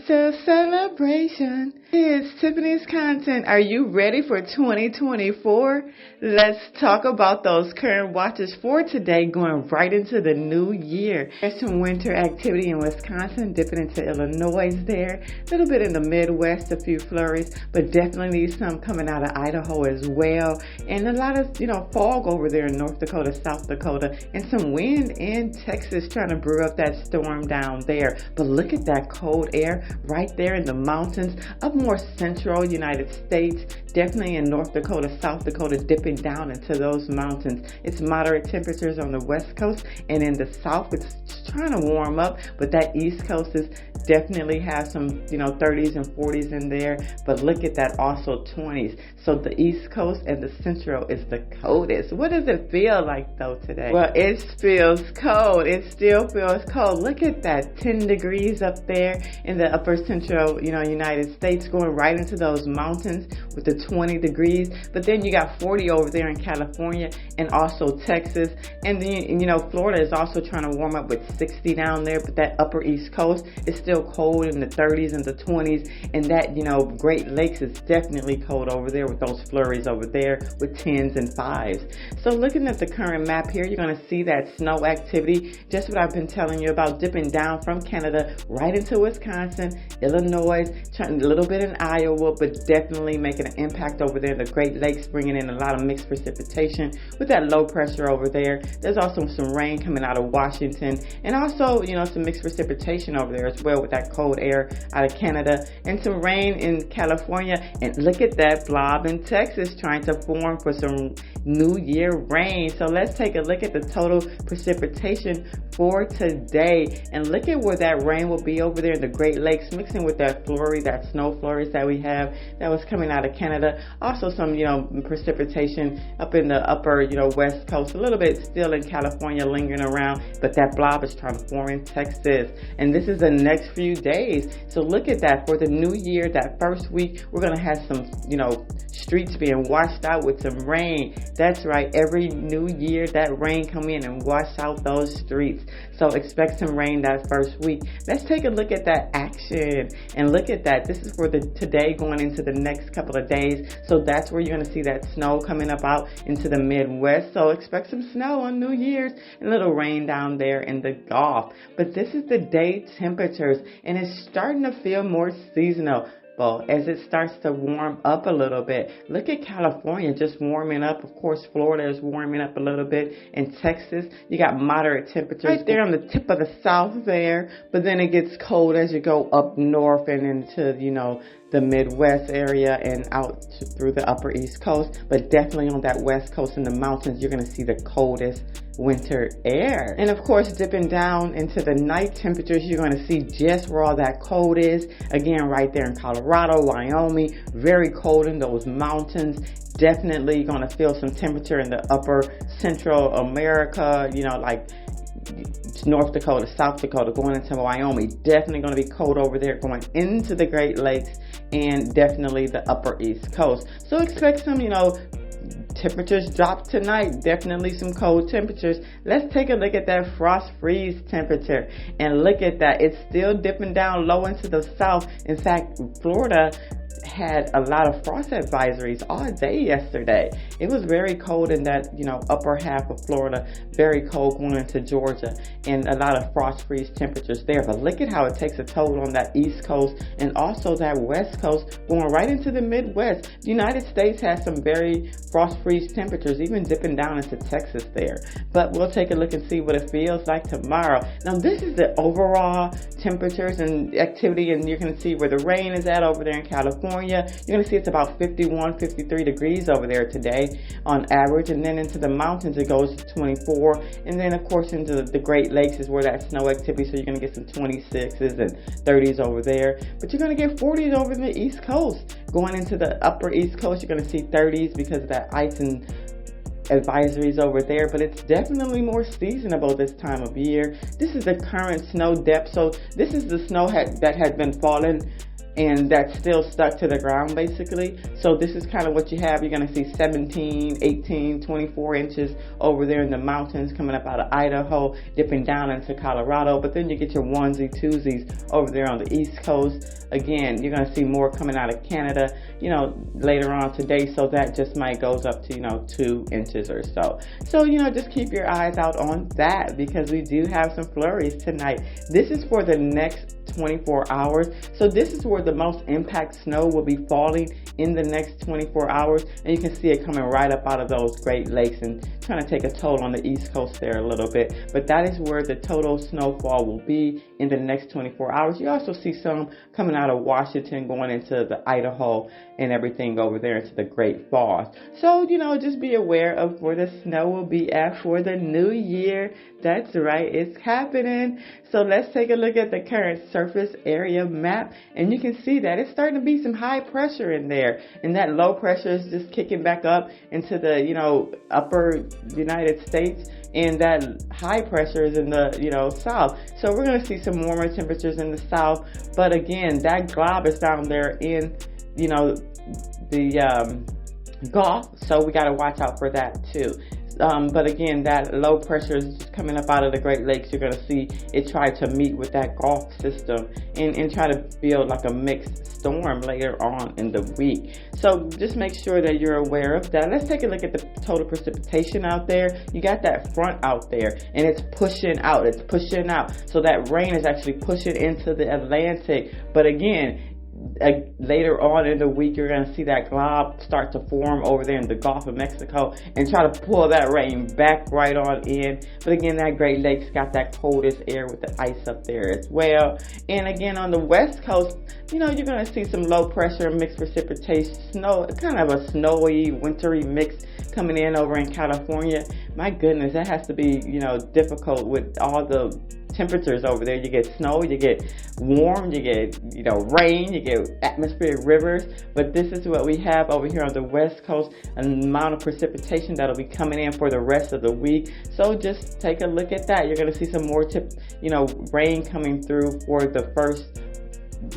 It's a celebration. It's Tiffany's content. Are you ready for 2024? Let's talk about those current watches for today, going right into the new year. There's some winter activity in Wisconsin, dipping into Illinois there. A little bit in the Midwest, a few flurries, but definitely some coming out of Idaho as well. And a lot of, fog over there in North Dakota, South Dakota, and some wind in Texas trying to brew up that storm down there. But look at that cold air right there in the mountains of more central United States, definitely in North Dakota, South Dakota, dipping down into those mountains. It's moderate temperatures on the west coast, and in the south it's trying to warm up, but that east coast is definitely have some 30s and 40s in there. But look at that, also 20s. So the east coast and the central is the coldest. What does it feel like though today? Well, it feels cold. It still feels cold. Look at that, 10 degrees up there in the upper central United States, going right into those mountains with the 20 degrees. But then you got 40 over there in California and also Texas, and then Florida is also trying to warm up with 60 down there. But that upper east coast is still cold in the 30s and the 20s, and that Great Lakes is definitely cold over there with those flurries over there with 10s and 5s. So looking at the current map here, you're going to see that snow activity, just what I've been telling you about, dipping down from Canada right into Wisconsin, Illinois, a little bit in Iowa, but definitely making an impact over there in the Great Lakes, bringing in a lot of mixed precipitation with that low pressure over there. There's also some rain coming out of Washington, and also some mixed precipitation over there as well with that cold air out of Canada, and some rain in California. And look at that blob in Texas trying to form for some New Year rain. So let's take a look at the total precipitation for today, and look at where that rain will be over there in the Great Lakes, mixing with that flurry, that snow flurries that we have that was coming out of Canada. Also some precipitation up in the upper west coast, a little bit still in California lingering around, but that blob is trying to form in Texas, and this is the next few days. So look at that for the new year. That first week we're going to have some streets being washed out with some rain. That's right, every new year that rain come in and wash out those streets. So expect some rain that first week. Let's take a look at that action, and look at that. This is for the today going into the next couple of days. So that's where you're going to see that snow coming up out into the Midwest. So expect some snow on New Year's and a little rain down there in the Gulf. But this is the day temperatures, and it's starting to feel more seasonal as it starts to warm up a little bit. Look at California just warming up. Of course, Florida is warming up a little bit. In Texas, you got moderate temperatures right there on the tip of the south there, but then it gets cold as you go up north and into the Midwest area and out through the upper East Coast. But definitely on that West Coast in the mountains, you're going to see the coldest winter air. And of course, dipping down into the night temperatures, you're going to see just where all that cold is. Again, right there in Colorado, Wyoming, very cold in those mountains. Definitely going to feel some temperature in the upper Central America, like North Dakota, South Dakota, going into Wyoming. Definitely going to be cold over there going into the Great Lakes, and definitely the upper East Coast. So expect some, temperatures drop tonight. Definitely some cold temperatures. Let's take a look at that frost freeze temperature, and look at that. It's still dipping down low into the south. In fact, Florida had a lot of frost advisories all day yesterday. It was very cold in that upper half of Florida, very cold going into Georgia, and a lot of frost freeze temperatures there. But look at how it takes a toll on that east coast and also that west coast, going right into the Midwest. The United States has some very frost freeze temperatures, even dipping down into Texas there. But we'll take a look and see what it feels like tomorrow. Now this is the overall temperatures and activity, and you can see where the rain is at over there in California. You're going to see it's about 51, 53 degrees over there today on average, and then into the mountains it goes to 24, and then of course into the Great Lakes is where that snow activity, so you're going to get some 26s and 30s over there, but you're going to get 40s over in the East Coast. Going into the upper East Coast, you're going to see 30s because of that ice and advisories over there, but it's definitely more seasonable this time of year. This is the current snow depth, so this is the snow that has been falling and that's still stuck to the ground basically. So this is kind of what you have. You're going to see 17, 18, 24 inches over there in the mountains coming up out of Idaho, dipping down into Colorado. But then you get your onesie, twosies over there on the East Coast. Again, you're going to see more coming out of Canada, later on today. So that just might goes up to, 2 inches or so. So, just keep your eyes out on that because we do have some flurries tonight. This is for the next 24 hours. So this is where the most impact snow will be falling in the next 24 hours. And you can see it coming right up out of those Great Lakes and trying to take a toll on the East Coast there a little bit. But that is where the total snowfall will be in the next 24 hours. You also see some coming out of Washington going into the Idaho and everything over there into the Great Falls. So, just be aware of where the snow will be at for the new year. That's right, it's happening. So let's take a look at the current surface area map, and you can see that it's starting to be some high pressure in there, and that low pressure is just kicking back up into the upper United States, and that high pressure is in the south. So we're going to see some warmer temperatures in the south, but again, that glob is down there in the Gulf, so we got to watch out for that too. But again, that low pressure is just coming up out of the Great Lakes. You're going to see it try to meet with that Gulf system and try to build like a mixed storm later on in the week. So just make sure that you're aware of that. Let's take a look at the total precipitation out there. You got that front out there, and it's pushing out. It's pushing out. So that rain is actually pushing into the Atlantic. But again, later on in the week, you're going to see that glob start to form over there in the Gulf of Mexico and try to pull that rain back right on in. But again, that Great Lakes got that coldest air with the ice up there as well. And again, on the West Coast, you're going to see some low pressure mixed precipitation, snow, kind of a snowy, wintry mix coming in over in California. My goodness, that has to be, difficult with all the temperatures over there. You get snow, you get warm, you get rain, you get atmospheric rivers. But this is what we have over here on the West Coast, an amount of precipitation that'll be coming in for the rest of the week. So just take a look at that. You're going to see some more rain coming through for the first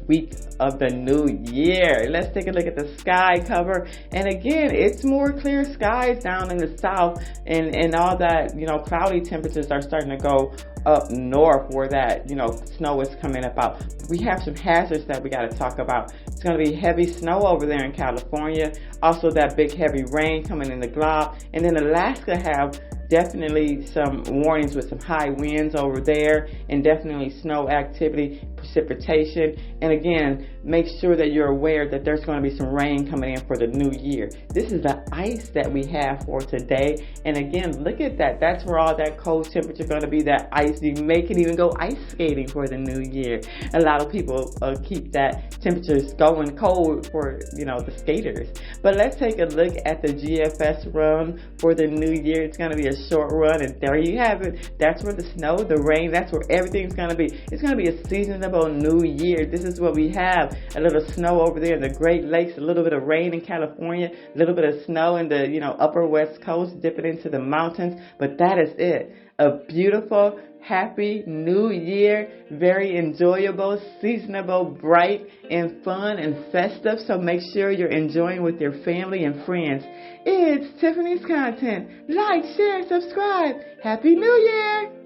week of the new year. Let's take a look at the sky cover, and again, it's more clear skies down in the south, and all that cloudy temperatures are starting to go up north where that snow is coming up out. We have some hazards that we got to talk about. It's going to be heavy snow over there in California, also that big heavy rain coming in the glob, and then Alaska have definitely some warnings with some high winds over there, and definitely snow activity, precipitation. And again, make sure that you're aware that there's going to be some rain coming in for the new year. This is the ice that we have for today. And again, look at that. That's where all that cold temperature is going to be, that ice. You can even go ice skating for the new year. A lot of people keep that temperatures going cold for, the skaters. But let's take a look at the GFS run for the new year. It's going to be a short run, and there you have it. That's where the snow, the rain, that's where everything's going to be. It's going to be a seasonable new year. This is what we have. A little snow over there in the Great Lakes, a little bit of rain in California, a little bit of snow in the upper West Coast, dipping into the mountains. But that is it. A beautiful, happy new year, very enjoyable, seasonable, bright, and fun and festive. So make sure you're enjoying with your family and friends. It's Tiffany's Content. Like, share, subscribe. Happy New Year!